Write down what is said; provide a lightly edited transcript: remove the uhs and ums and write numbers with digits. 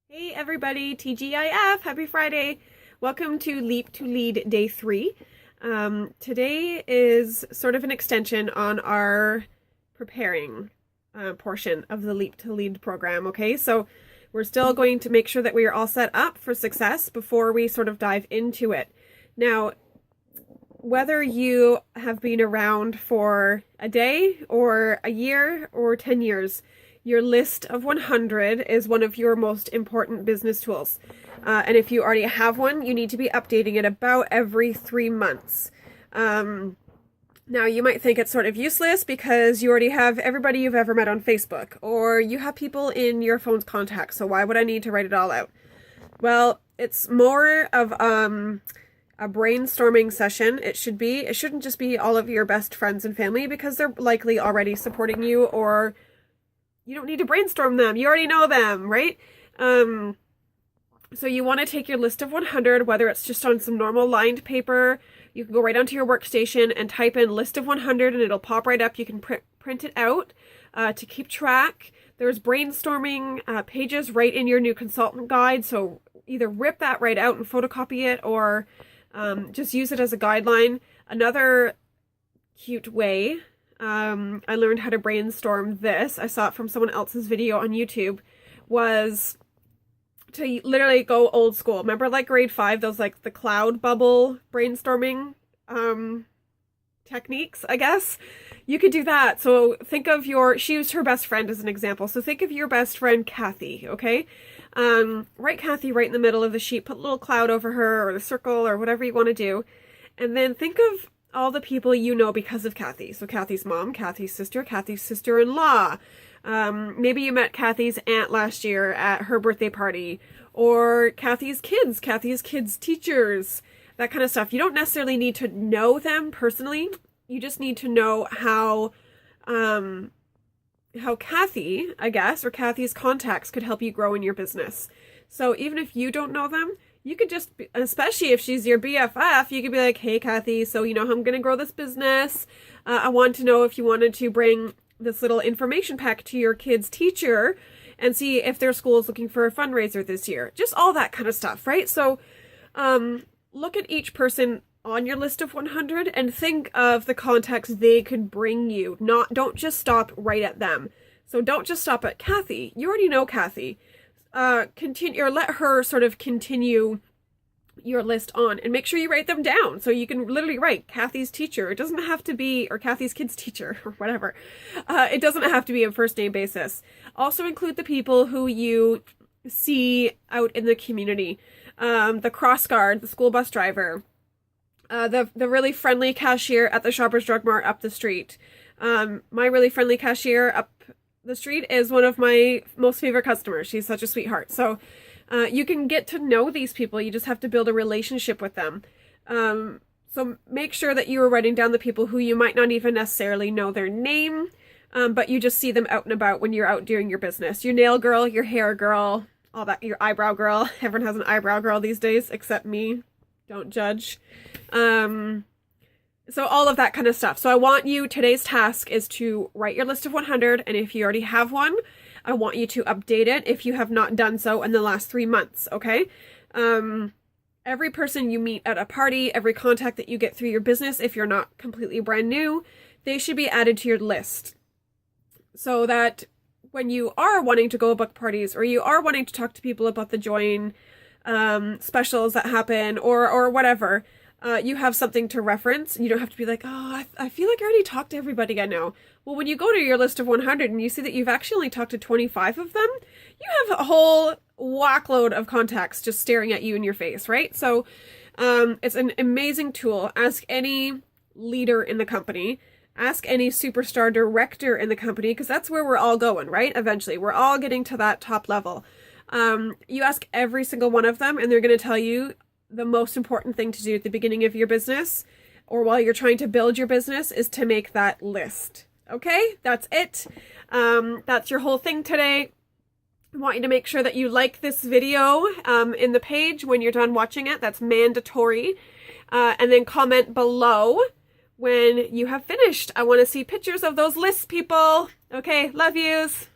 Hey everybody, TGIF, happy Friday. Welcome to Leap to Lead Day 3. Today is sort of an extension on our preparing portion of the Leap to Lead program, okay? So we're still going to make sure that we are all set up for success before we sort of dive into it. Now, whether you have been around for a day or a year or 10 years, your list of 100 is one of your most important business tools. And if you already have one, you need to be updating it about every 3 months. Now, you might think it's sort of useless because you already have everybody you've ever met on Facebook, or you have people in your phone's contacts, so why would I need to write it all out? Well, it's more of a brainstorming session. It shouldn't just be all of your best friends and family because they're likely already supporting you, or you don't need to brainstorm them. You already know them, right? So you want to take your list of 100, whether it's just on some normal lined paper. You can go right onto your workstation and type in list of 100 and it'll pop right up. You can print it out to keep track. There's brainstorming pages right in your new consultant guide. So either rip that right out and photocopy it, or just use it as a guideline. Another cute way I learned how to brainstorm this, I saw it from someone else's video on YouTube, was to literally go old school. Remember like grade 5, those like the cloud bubble brainstorming techniques, I guess? You could do that. So think of she used her best friend as an example. So think of your best friend, Kathy, okay? Write Kathy right in the middle of the sheet, put a little cloud over her or the circle or whatever you want to do. And then think of all the people you know because of Kathy. So Kathy's mom, Kathy's sister-in-law. Maybe you met Kathy's aunt last year at her birthday party, or Kathy's kids' teachers, that kind of stuff. You don't necessarily need to know them personally. You just need to know how Kathy, I guess, or Kathy's contacts could help you grow in your business. So even if you don't know them, you could just, especially if she's your BFF, you could be like, hey, Kathy, so you know how I'm going to grow this business. I want to know if you wanted to bring this little information pack to your kid's teacher and see if their school is looking for a fundraiser this year. Just all that kind of stuff, right? So look at each person on your list of 100 and think of the contacts they could bring you. Don't just stop right at them. So don't just stop at Kathy. You already know Kathy. Continue, or let her sort of continue your list on, and make sure you write them down. So you can literally write Kathy's teacher. It doesn't have to be, or Kathy's kid's teacher, or whatever. It doesn't have to be a first name basis. Also include the people who you see out in the community. The cross guard, the school bus driver, the really friendly cashier at the Shoppers Drug Mart up the street. My really friendly cashier up the street is one of my most favorite customers. She's such a sweetheart. So you can get to know these people. You just have to build a relationship with them. So make sure that you are writing down the people who you might not even necessarily know their name, but you just see them out and about when you're out doing your business. Your nail girl, your hair girl, all that, your eyebrow girl. Everyone has an eyebrow girl these days, except me. Don't judge. So all of that kind of stuff. So I want you, today's task is to write your list of 100. And if you already have one, I want you to update it if you have not done so in the last 3 months. Okay. Every person you meet at a party, every contact that you get through your business, if you're not completely brand new, they should be added to your list. So that when you are wanting to go book parties, or you are wanting to talk to people about the join specials that happen, or whatever, you have something to reference. You don't have to be like, oh, I feel like I already talked to everybody I know. Well, when you go to your list of 100 and you see that you've actually only talked to 25 of them, you have a whole whackload of contacts just staring at you in your face, right? So it's an amazing tool. Ask any leader in the company. Ask any superstar director in the company, because that's where we're all going, right? Eventually, we're all getting to that top level. You ask every single one of them, and they're going to tell you the most important thing to do at the beginning of your business, or while you're trying to build your business, is to make that list. Okay, that's it. That's your whole thing today. I want you to make sure that you like this video in the page when you're done watching it. That's mandatory. And then comment below when you have finished. I want to see pictures of those lists, people. Okay, love yous.